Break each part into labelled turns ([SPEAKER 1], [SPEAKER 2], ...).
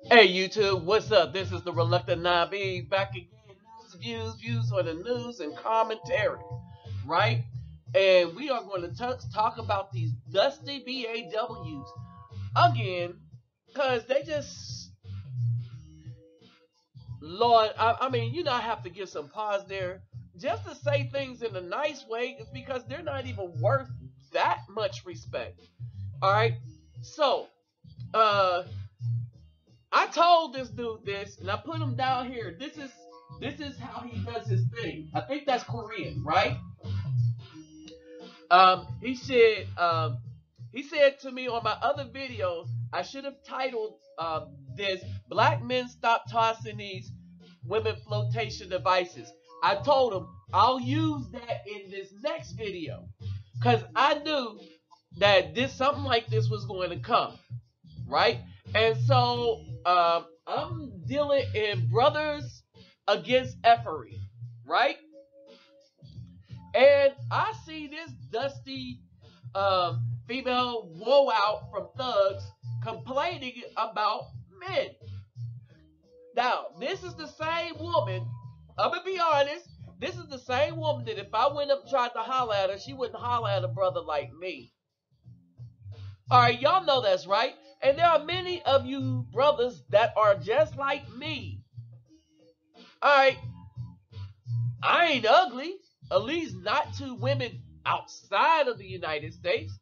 [SPEAKER 1] Hey YouTube, what's up? This is the Reluctant Nabi back again. Views on the news and commentary, right? And we are going to talk about these dusty BAWs again, because they just, Lord, I mean, I have to give some pause there just to say things in a nice way. It's because they're not even worth that much respect. All right, so uh I told this dude this, and I put him down here. This is how he does his thing. I think that's Korean, right? He said to me on my other video, I should have titled this "Black Men Stop Tossing These Women Flotation Devices." I told him I'll use that in this next video because I knew that this something like this was going to come, right? And so I'm dealing in brothers against effery, right? And I see this dusty female woe out from thugs complaining about men. Now, this is the same woman, I'm gonna be honest, this is the same woman that if I went up and tried to holler at her, she wouldn't holler at a brother like me. All right, y'all know that's right. And there are many of you brothers that are just like me. All right, I ain't ugly, at least not to women outside of the United States.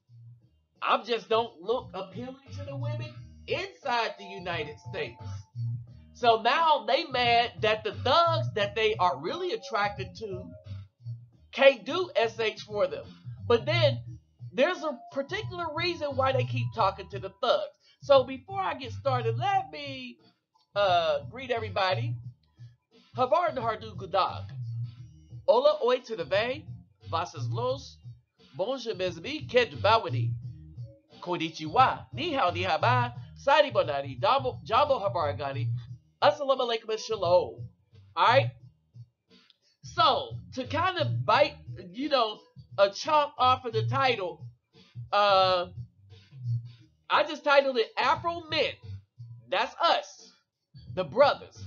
[SPEAKER 1] I just don't look appealing to the women inside the United States. So now they mad that the thugs that they are really attracted to can't do SH for them. But then there's a particular reason why they keep talking to the thugs. So before I get started, let me greet everybody. Havar Hardu Gudag. Ola oi to the vey, vasas los, bonjour mes amis, ket bawani. Konnichiwa, ni hao ni haba, sari bonani, jabo habaragani, assalamu alaikum and shalom. Alright? So, to kind of bite, a chunk off of the title, I just titled it Afro Men. That's us, the brothers.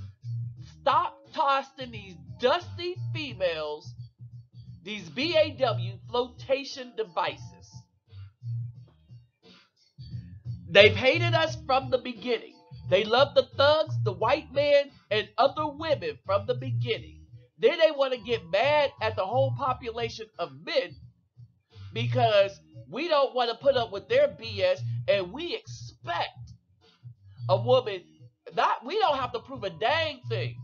[SPEAKER 1] Stop tossing these dusty females, these BAW flotation devices. They've hated us from the beginning. They love the thugs, the white man, and other women from the beginning. Then they want to get mad at the whole population of men because we don't want to put up with their BS, and we expect a woman, we don't have to prove a dang thing.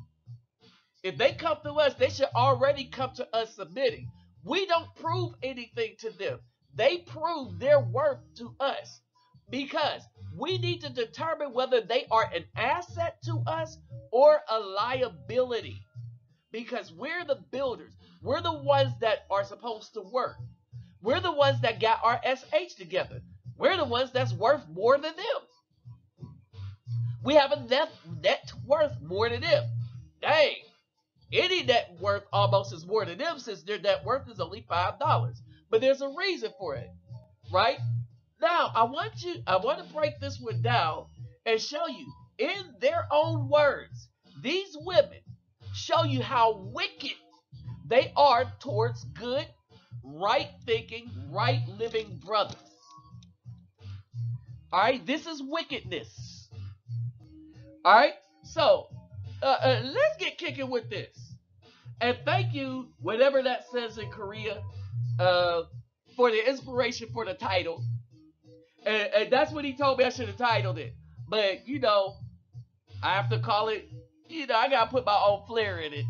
[SPEAKER 1] If they come to us, they should already come to us submitting. We don't prove anything to them. They prove their worth to us because we need to determine whether they are an asset to us or a liability, because we're the builders. We're the ones that are supposed to work. We're the ones that got our SH together. We're the ones that's worth more than them. We have a net worth more than them. Dang. Any net worth almost is more than them, since their net worth is only $5. But there's a reason for it, right? Now, I want to break this one down and show you in their own words. These women show you how wicked they are towards good, right thinking, right living brothers. All right, this is wickedness. All right, so let's get kicking with this. And thank you, whatever that says in Korea, for the inspiration for the title. And that's what he told me I should have titled it. But, I have to call it, I got to put my own flair in it.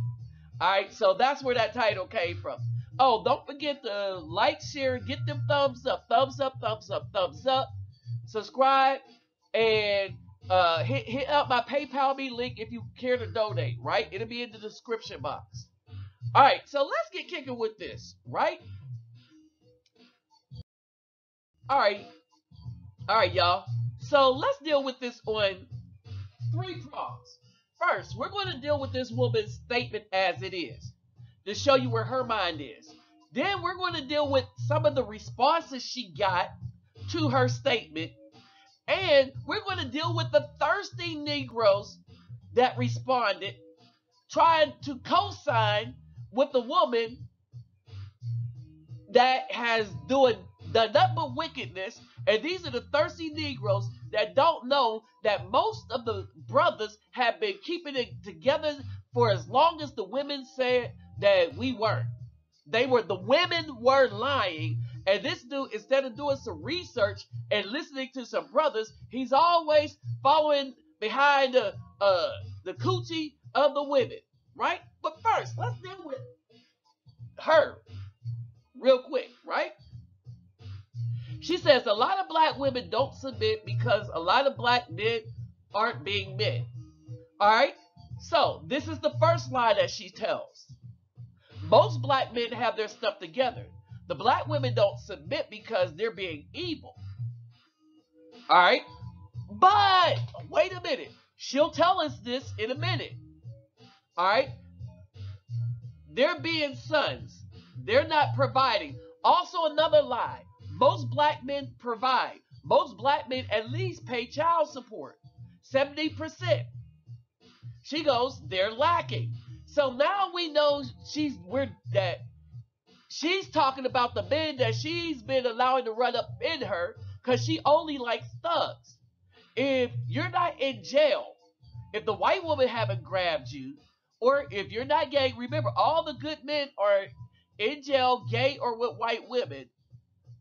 [SPEAKER 1] All right, so that's where that title came from. Oh, don't forget to like, share, get them thumbs up, thumbs up, thumbs up, thumbs up. Subscribe, and hit up my PayPal me link if you care to donate, right? It'll be in the description box. All right, so let's get kicking with this, right? All right, y'all. So let's deal with this on 3 prongs. First, we're going to deal with this woman's statement as it is to show you where her mind is. Then we're going to deal with some of the responses she got to her statement. And we're going to deal with the third thirsty Negroes that responded, trying to co-sign with the woman that has done nothing but wickedness. And these are the thirsty Negroes that don't know that most of the brothers have been keeping it together for as long as the women said that we weren't. The women were lying. And this dude, instead of doing some research and listening to some brothers, he's always following behind the coochie of the women, right? But first, let's deal with her real quick, right? She says a lot of black women don't submit because a lot of black men aren't being men. All right? So, this is the first lie that she tells. Most black men have their stuff together. The black women don't submit because they're being evil. All right? But, wait a minute. She'll tell us this in a minute. All right? They're being sons. They're not providing. Also, another lie. Most black men provide. Most black men at least pay child support. 70%. She goes, they're lacking. So now we know she's talking about the men that she's been allowing to run up in her because she only likes thugs. If you're not in jail, if the white woman haven't grabbed you, or if you're not gay, remember all the good men are in jail, gay or with white women,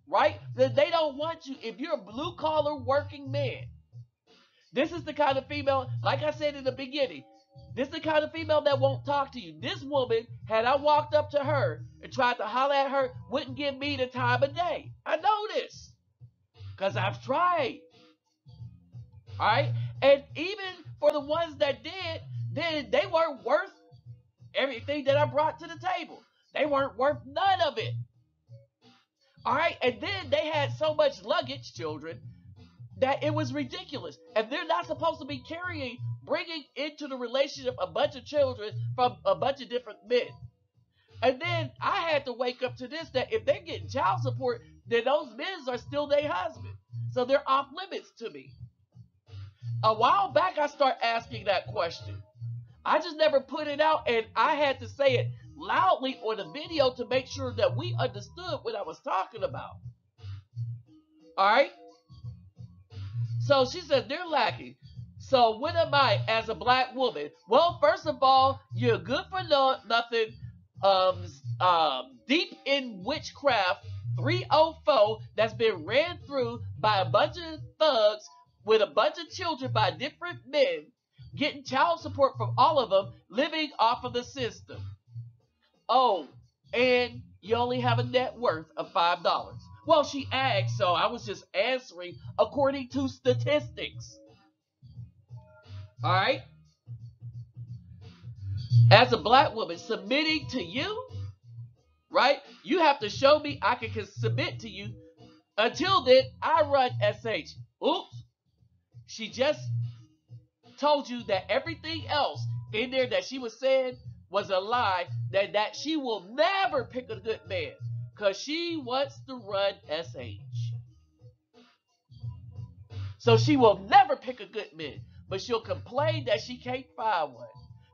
[SPEAKER 1] right? Then they don't want you. If you're a blue collar working man, this is the kind of female, like I said in the beginning, this is the kind of female that won't talk to you. This woman, had I walked up to her and tried to holler at her, wouldn't give me the time of day. I know this because I've tried. All right? And even for the ones that did, then they weren't worth everything that I brought to the table. They weren't worth none of it. All right? And then they had so much luggage, children, that it was ridiculous. And they're not supposed to be bringing into the relationship a bunch of children from a bunch of different men. And then I had to wake up to this, that if they're getting child support, then those men are still their husband. So they're off limits to me. A while back, I started asking that question. I just never put it out, and I had to say it loudly on the video to make sure that we understood what I was talking about. All right? So she said they're lacking. So what am I as a black woman? Well, first of all, you're good for nothing. Deep in witchcraft 304 that's been ran through by a bunch of thugs with a bunch of children by different men, getting child support from all of them, living off of the system. Oh, and you only have a net worth of $5. Well, she asked, so I was just answering according to statistics. All right? As a black woman submitting to you, right? You have to show me I can submit to you. Until then, I run SH. Oops. She just told you that everything else in there that she was saying was a lie, that she will never pick a good man because she wants to run SH. So she will never pick a good man, but she'll complain that she can't find one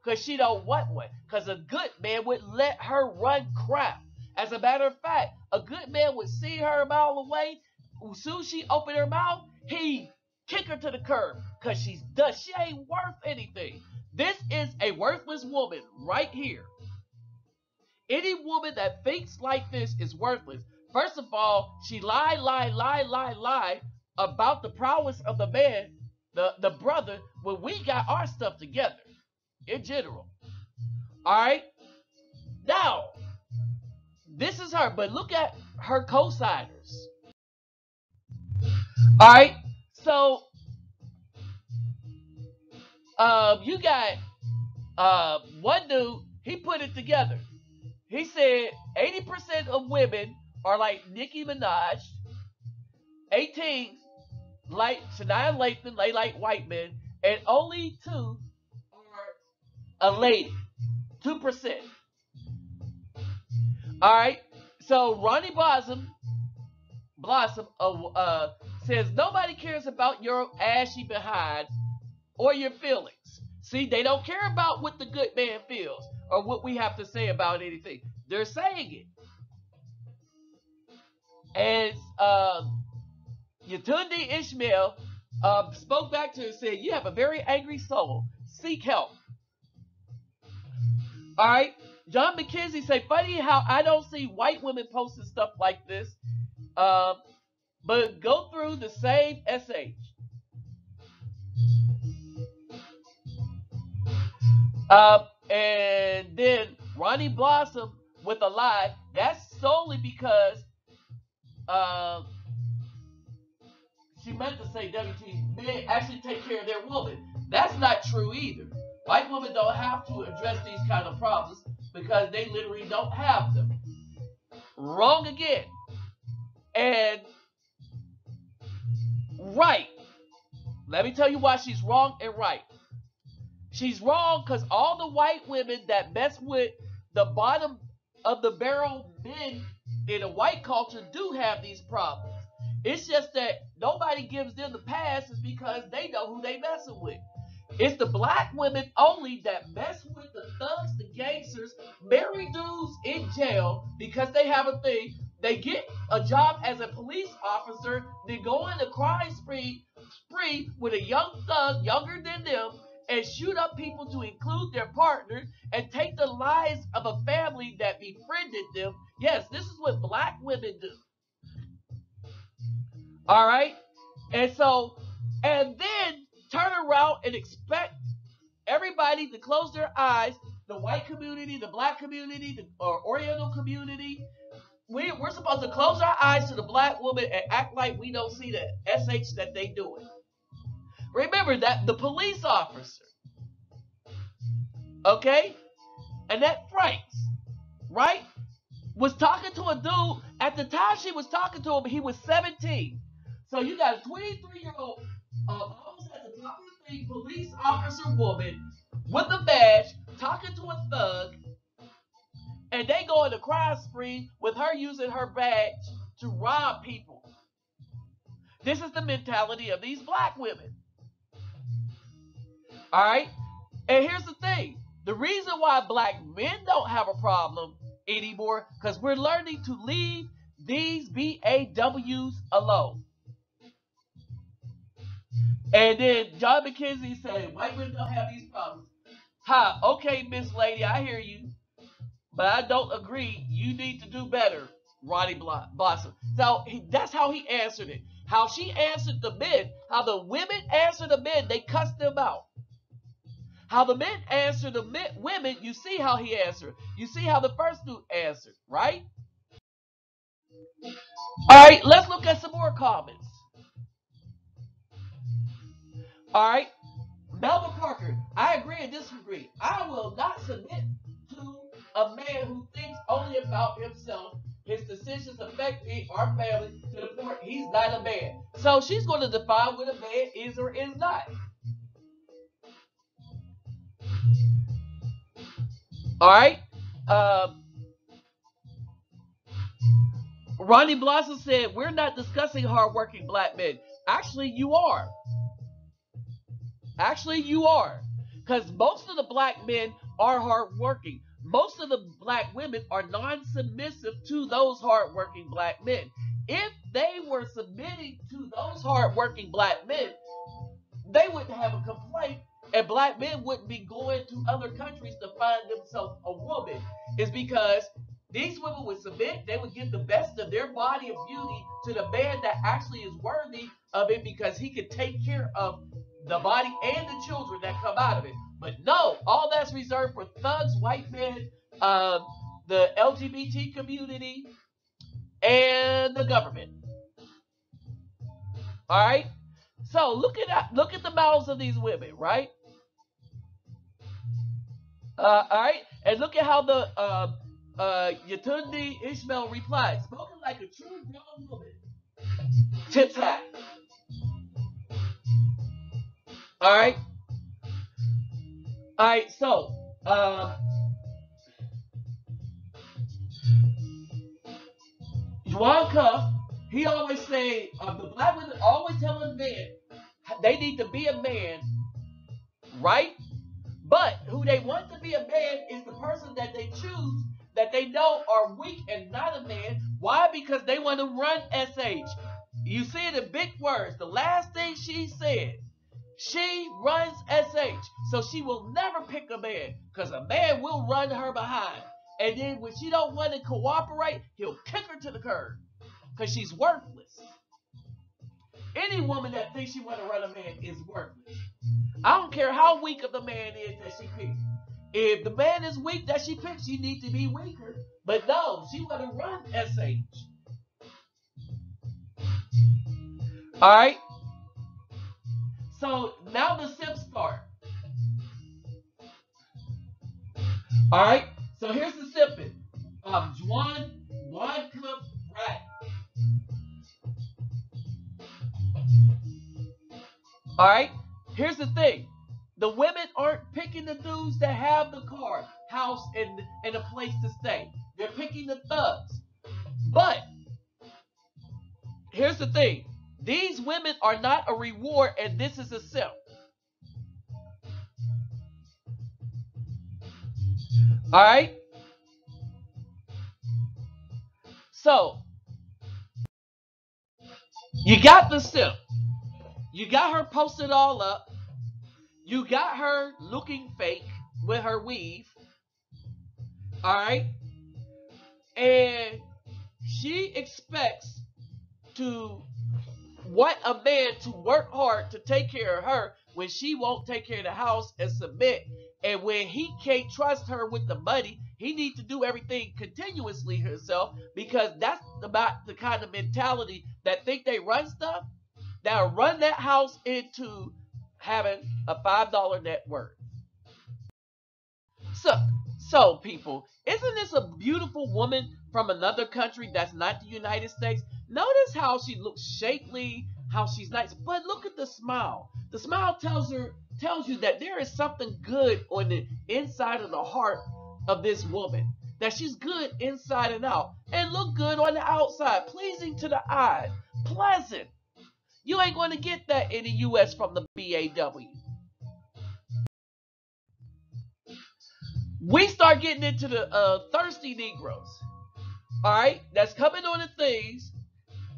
[SPEAKER 1] because she don't want one, because a good man would let her run crap. As a matter of fact, a good man would see her a mile away. As soon as she opened her mouth, he kick her to the curb because she's done. She ain't worth anything. This is a worthless woman right here. Any woman that thinks like this is worthless. First of all, she lied about the prowess of the man, the brother, when we got our stuff together in general. All right? Now, this is her, but look at her co-signers. All right? So, you got one dude, he put it together. He said 80% of women are like Nicki Minaj, 18 like Shania Lathan, they like white men, and only 2 are a lady. 2%. All right. So Ronnie Blossom says nobody cares about your ashy behind or your feelings. See, they don't care about what the good man feels or what we have to say about anything. They're saying it. And Yetunde Ishmael spoke back to her and said, "You have a very angry soul. Seek help." All right. John McKenzie say, "Funny how I don't see white women posting stuff like this, but go through the same SH." And then Ronnie Blossom with a lie. That's solely because she meant to say WT men actually take care of their woman. That's not true either. White women don't have to address these kind of problems because they literally don't have them. Wrong again. And right. Let me tell you why she's wrong and right. She's wrong because all the white women that mess with the bottom of the barrel men in a white culture do have these problems. It's just that nobody gives them the pass is because they know who they messing with. It's the black women only that mess with the thugs, the gangsters, marry dudes in jail because they have a thing. They get a job as a police officer, then go in a crime spree with a young thug younger than them and shoot up people to include their partner and take the lives of a family that befriended them. Yes, this is what black women do. All right? And then turn around and expect everybody to close their eyes, the white community, the black community, the Oriental community. We're supposed to close our eyes to the black woman and act like we don't see the SH that they doing. Remember that the police officer, okay, Annette Franks, right, was talking to a dude. At the time she was talking to him, he was 17. So you got a 23-year-old, almost at the top of the thing, police officer woman with a badge talking to a thug, and they go in a crime spree with her using her badge to rob people. This is the mentality of these black women. All right? And here's the thing. The reason why black men don't have a problem anymore, because we're learning to leave these BAWs alone. And then John McKenzie said, white women don't have these problems. Ha, okay, Miss Lady, I hear you. But I don't agree. You need to do better, Ronnie Blossom. So that's how he answered it. How she answered the men, how the women answer the men, they cuss them out. How the men answer the women, you see how he answered. You see how the first dude answered, right? All right, let's look at some more comments. All right, Melvin Parker, I agree and disagree. I will not submit to a man who thinks only about himself. His decisions affect me, our family, to the point he's not a man. So she's going to define what a man is or is not. All right. Ronnie Blossom said, we're not discussing hardworking black men. Actually, you are. Actually, you are. Because most of the black men are hardworking. Most of the black women are non-submissive to those hardworking black men. If they were submitting to those hardworking black men, they wouldn't have a complaint, and black men wouldn't be going to other countries to find themselves a woman. It's because these women would submit, they would give the best of their body of beauty to the man that actually is worthy of it because he could take care of the body and the children that come out of it. But no, all that's reserved for thugs, white men, the LGBT community, and the government. All right. So look at the mouths of these women, right? All right, and look at how the Yetunde Ishmael replied, spoken like a true grown woman. Tip hat. All right. All right. So, Juan Cuff, he always say the black women always tell a man they need to be a man right? But who they want to be a man is the person that they choose that they know are weak and not a man. Why? Because they want to run SH. You see it in big words. The last thing she said, she runs SH. So she will never pick a man because a man will run her behind. And then when she don't want to cooperate, he'll kick her to the curb because she's worthless. Any woman that thinks she want to run a man is worthless. I don't care how weak of the man is that she picks. If the man is weak that she picks, she needs to be weaker. But no, she want to run SH. Alright? So now the simps start. Alright? So here's the simping. Juan Cup Rat. Alright? Here's the thing. The women aren't picking the dudes that have the car, house, and a place to stay. They're picking the thugs. But here's the thing. These women are not a reward, and this is a simp. Alright? So, you got the simp. You got her posted all up. You got her looking fake with her weave. Alright? And she expects to want a man to work hard to take care of her when she won't take care of the house and submit. And when he can't trust her with the money, he needs to do everything continuously himself, because that's about the kind of mentality that think they run stuff, that'll run that house into having a $5 net worth. So people, isn't this a beautiful woman from another country that's not the United States? Notice how she looks shapely, how she's nice, but look at the smile. The smile tells you that there is something good on the inside of the heart of this woman. That she's good inside and out, and look good on the outside, pleasing to the eye, pleasant. You ain't going to get that in the U.S. from the BAW. We start getting into the thirsty Negroes. All right, that's coming on the things.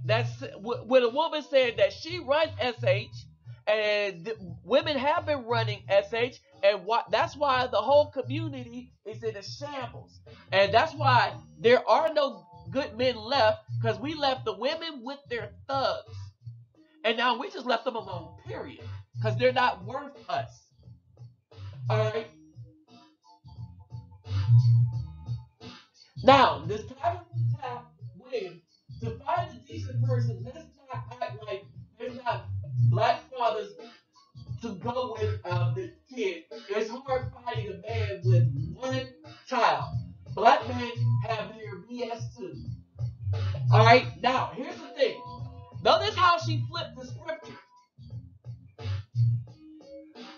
[SPEAKER 1] That's when a woman said that she runs SH, and women have been running SH, and that's why the whole community is in a shambles, and that's why there are no good men left, because we left the women with their thugs, and now we just left them alone. Period, because they're not worth us. All right. Now, this time of tap when to find a decent person, let's not act like there's not black fathers to go with the kid. It's hard finding a man with one child. Black men have their BS too. Alright, now here's the thing. Notice how she flipped the scripture.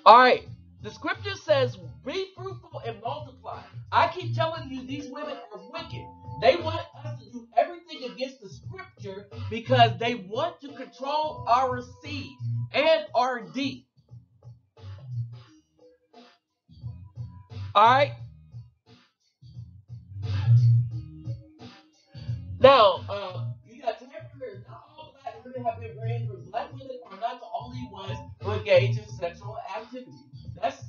[SPEAKER 1] Alright, the scripture says, be fruitful and multiply. I keep telling you, these women are wicked. They want us to do everything against the scripture because they want to control our seed and our D. Alright? Now, you got temporary. Not all black women have been raised, but black women are not the only ones who engage in sexual activity. That's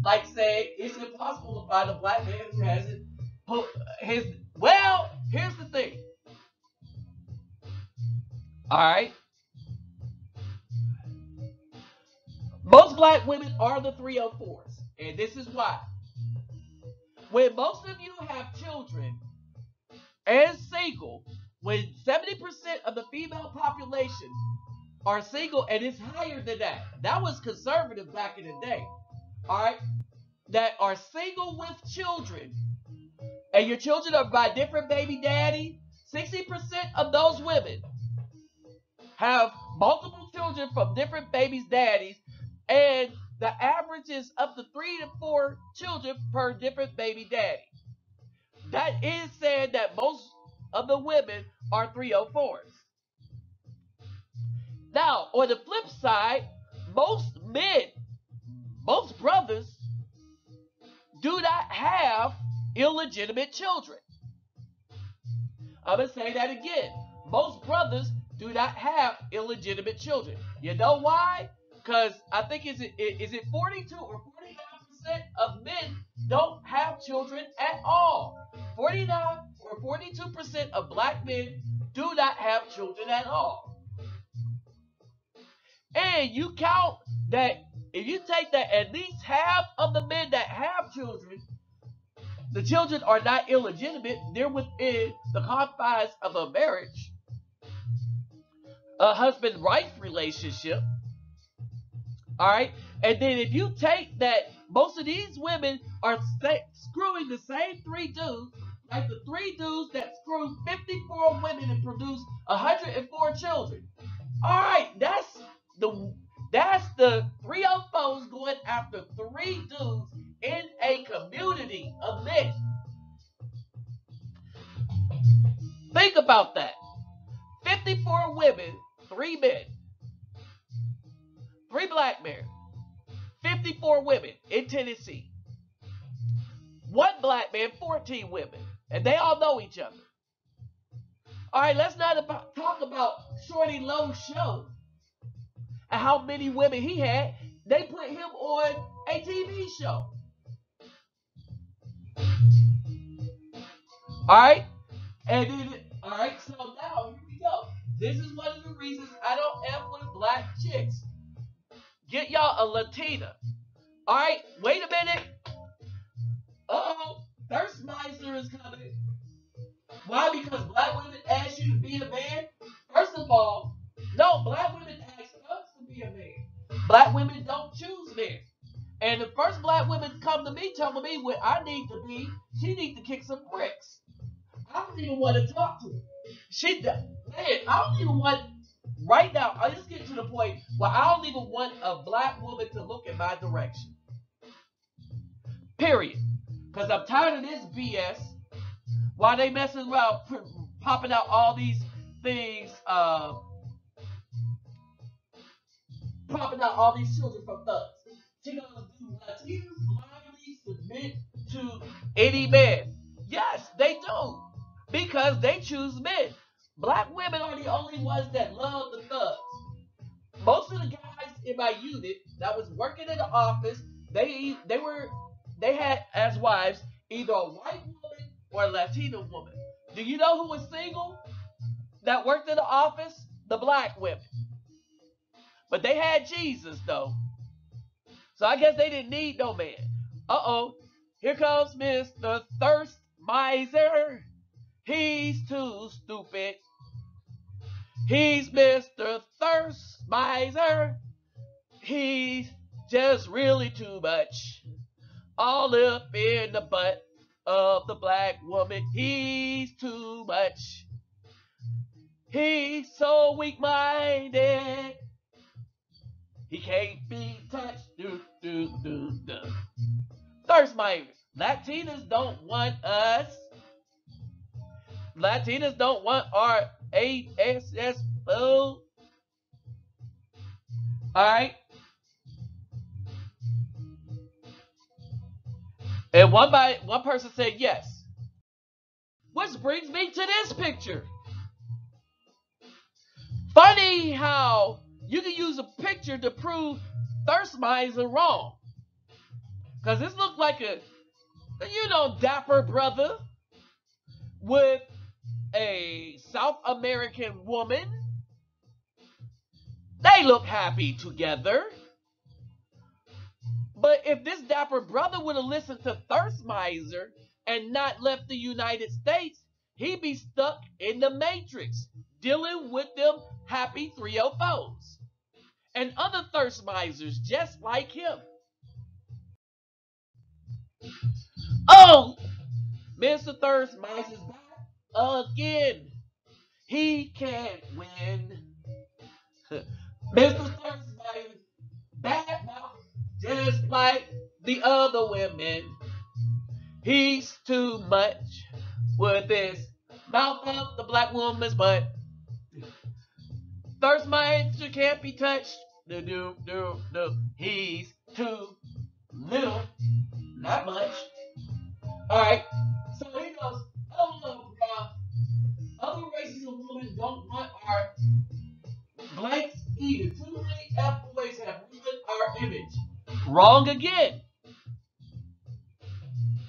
[SPEAKER 1] like saying it's impossible to find a black man who hasn't put his. Well, here's the thing. Alright? Most black women are the 304s. And this is why. When most of you have children and single, when 70% of the female population are single, and it's higher than that. That was conservative back in the day. Alright? That are single with children, and your children are by different baby daddy, 60% of those women have multiple children from different baby's daddies, and the average is up to 3 to 4 children per different baby daddy. That is saying that most of the women are 304s. Now, on the flip side, most have illegitimate children. I'm going to say that again. Most brothers do not have illegitimate children. You know why? Because I think is it 42 or 49% of men don't have children at all. 49 or 42% of black men do not have children at all. And you count that, if you take that, at least half of the men that have children, the children are not illegitimate. They're within the confines of a marriage, a husband-wife relationship. All right. And then if you take that, most of these women are screwing the same 3 dudes, like the 3 dudes that screwed 54 women and produced 104 children. All right, that's the 304s going after 3 dudes in a community of men. Think about that. 54 women, 3 men, 3 black men, 54 women in Tennessee. 1 black man, 14 women, and they all know each other. All right, let's not talk about Shorty Lowe's show and how many women he had. They put him on a TV show. All right, and then, all right, so now here we go. This is one of the reasons I don't F with black chicks. Get y'all a Latina. All right, wait a minute. Uh-oh, Thirst Miser is coming. Why? Because black women ask you to be a man? First of all, no, black women ask us to be a man. Black women don't choose men. And the first black women come to me telling me what I need to be, she needs to kick some bricks. I don't even want to talk to her. Man, I don't even want, right now, I just get to the point where I don't even want a black woman to look in my direction. Period. Because I'm tired of this BS. While they messing around, popping out all these things, popping out all these children from thugs. She gonna do Latinos blindly submit to any man. Yes, they do. Because they choose men. Black women are the only ones that love the thugs. Most of the guys in my unit that was working in the office, they had as wives either a white woman or a Latina woman. Do you know who was single that worked in the office? The black women. But they had Jesus though. So I guess they didn't need no man. Uh-oh. Here comes Mr. Thirst Miser. He's too stupid. He's Mr. Thirst Miser. He's just really too much. All up in the butt of the black woman. He's too much. He's so weak-minded. He can't be touched. Thirst Miser. Latinas don't want us. Latinas don't want our ASS food. Alright? And one person said yes. Which brings me to this picture. Funny how you can use a picture to prove Thirst Miser wrong. Because this looks like a, dapper brother with a South American woman. They look happy together. But if this dapper brother would have listened to Thirst Miser and not left the United States, he'd be stuck in the Matrix, dealing with them happy 304s and other Thirst Misers just like him. Oh, Mr. Thirst Miser's back again. He can't win. Mr. Thirst Miser's bad mouth just like the other women. He's too much with his mouth up the black woman's butt. Thirst Miser can't be touched. No. He's too little. Not much. Wrong again.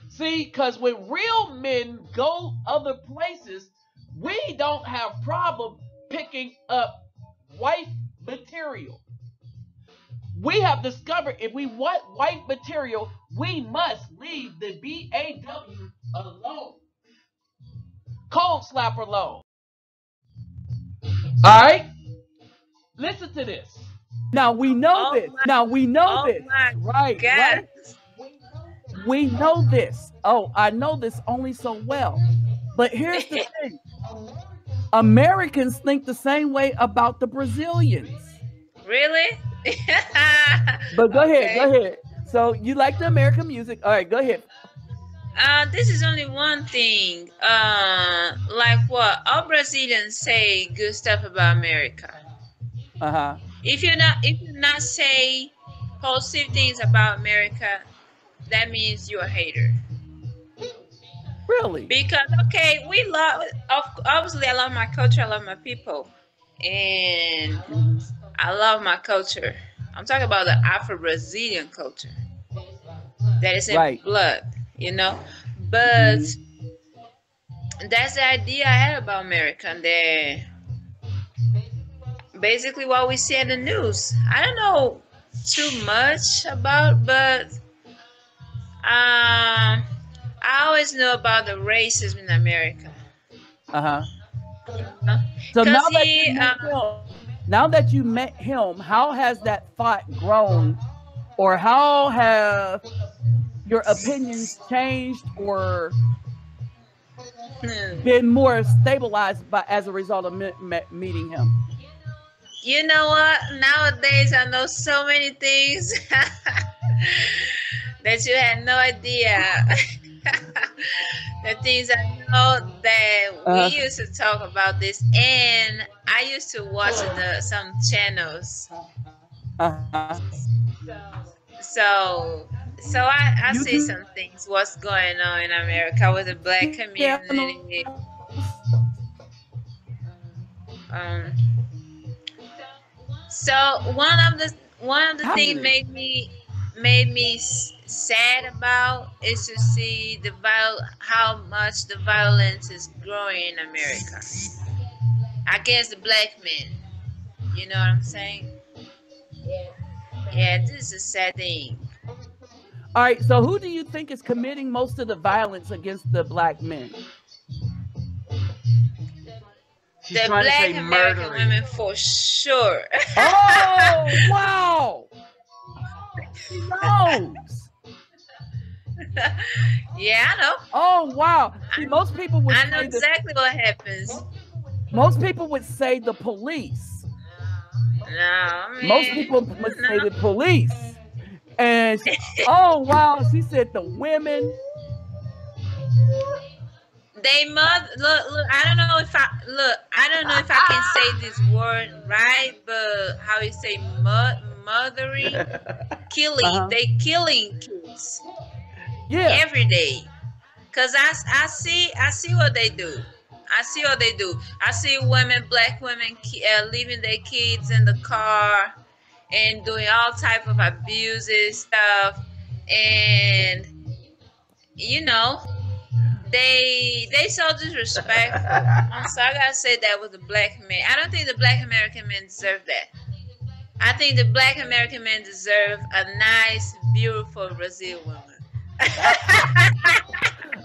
[SPEAKER 1] See, because when real men go other places, we don't have problem picking up wife material. We have discovered if we want wife material, we must leave the BAW alone. Cold slapper alone. All right? Listen to this.
[SPEAKER 2] Now we know
[SPEAKER 3] Oh
[SPEAKER 2] this.
[SPEAKER 3] my,
[SPEAKER 2] Now we know
[SPEAKER 3] oh
[SPEAKER 2] this.
[SPEAKER 3] my
[SPEAKER 2] Right,
[SPEAKER 3] God.
[SPEAKER 2] right. We know this. Oh, I know this only so well. But here's the thing. Americans think the same way about the Brazilians.
[SPEAKER 3] Really?
[SPEAKER 2] But go ahead,
[SPEAKER 3] Okay.
[SPEAKER 2] go ahead. So you like the American music? All right, go ahead.
[SPEAKER 3] This is only one thing. Like what? All Brazilians say good stuff about America.
[SPEAKER 2] Uh-huh.
[SPEAKER 3] If you not say positive things about America, that means you're a hater.
[SPEAKER 2] Really?
[SPEAKER 3] Because okay, we love. Obviously, I love my culture. I love my people, and
[SPEAKER 2] Hmm.
[SPEAKER 3] I love my culture. I'm talking about the Afro-Brazilian culture that is in
[SPEAKER 2] Right.
[SPEAKER 3] blood, you know. But
[SPEAKER 2] Hmm.
[SPEAKER 3] that's the idea I had about America. And basically what we see in the news. I don't know too much about, but I always know about the racism in America.
[SPEAKER 2] Uh-huh. So
[SPEAKER 3] Cause
[SPEAKER 2] now that you
[SPEAKER 3] he,
[SPEAKER 2] met him, how has that thought grown, or how have your opinions changed or been more stabilized by as a result of meeting him?
[SPEAKER 3] you know what? Nowadays I know so many things that you had no idea. The things I know that we
[SPEAKER 2] Uh,
[SPEAKER 3] used to talk about this, and I used to watch some channels.
[SPEAKER 2] uh-huh.
[SPEAKER 3] So, so I see
[SPEAKER 2] YouTube
[SPEAKER 3] some things. What's going on in America with the black
[SPEAKER 2] channels.
[SPEAKER 3] community? Um, so one of the
[SPEAKER 2] How is
[SPEAKER 3] things
[SPEAKER 2] it?
[SPEAKER 3] made me sad about is to see how much the violence is growing in America against the black men. You know what I'm saying? Yeah, this is a sad thing.
[SPEAKER 2] All right. So who do you think is committing most of the violence against the black men?
[SPEAKER 1] She's
[SPEAKER 3] The
[SPEAKER 1] trying to say
[SPEAKER 3] black American
[SPEAKER 1] murdering.
[SPEAKER 3] women for sure.
[SPEAKER 2] Oh wow! She knows.
[SPEAKER 3] Yeah, I know.
[SPEAKER 2] Oh wow! See,
[SPEAKER 3] I know exactly what happens.
[SPEAKER 2] most people would say the police.
[SPEAKER 3] No,
[SPEAKER 2] Most
[SPEAKER 3] man.
[SPEAKER 2] people would say
[SPEAKER 3] No.
[SPEAKER 2] the police. And oh wow, she said the women.
[SPEAKER 3] They mother look. I don't know if I can say this word right, but how you say mothering, killing.
[SPEAKER 2] Uh-huh.
[SPEAKER 3] They killing kids
[SPEAKER 2] Yeah.
[SPEAKER 3] every day. Cause I see what they do. I see what they do. I see black women, leaving their kids in the car and doing all type of abuses stuff, and you know they so disrespectful. So I gotta say that with the black men. I don't think the black American men deserve that. I think the black American men deserve a nice, beautiful Brazil woman.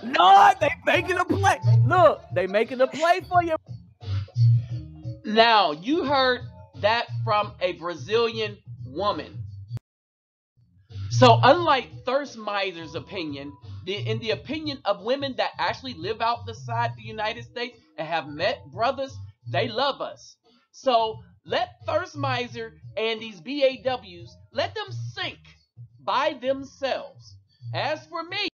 [SPEAKER 2] Lord, they making a play. Look, they making a play for you.
[SPEAKER 1] Now, you heard that from a Brazilian woman. So, unlike Thirst Miser's opinion, in the opinion of women that actually live outside the United States and have met brothers, they love us. So, let Thirst Miser and these BAWs, let them sink by themselves. As for me,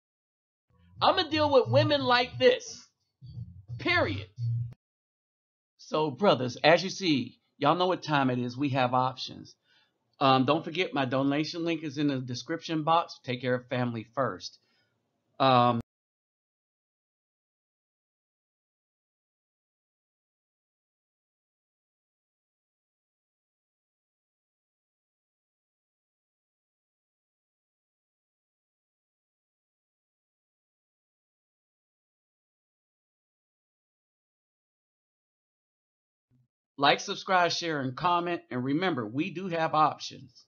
[SPEAKER 1] I'm going to deal with women like this. Period. So, brothers, as you see, y'all know what time it is. We have options. Don't forget, my donation link is in the description box. Take care of family first. Um, Like, subscribe, share, and comment. And remember, we do have options.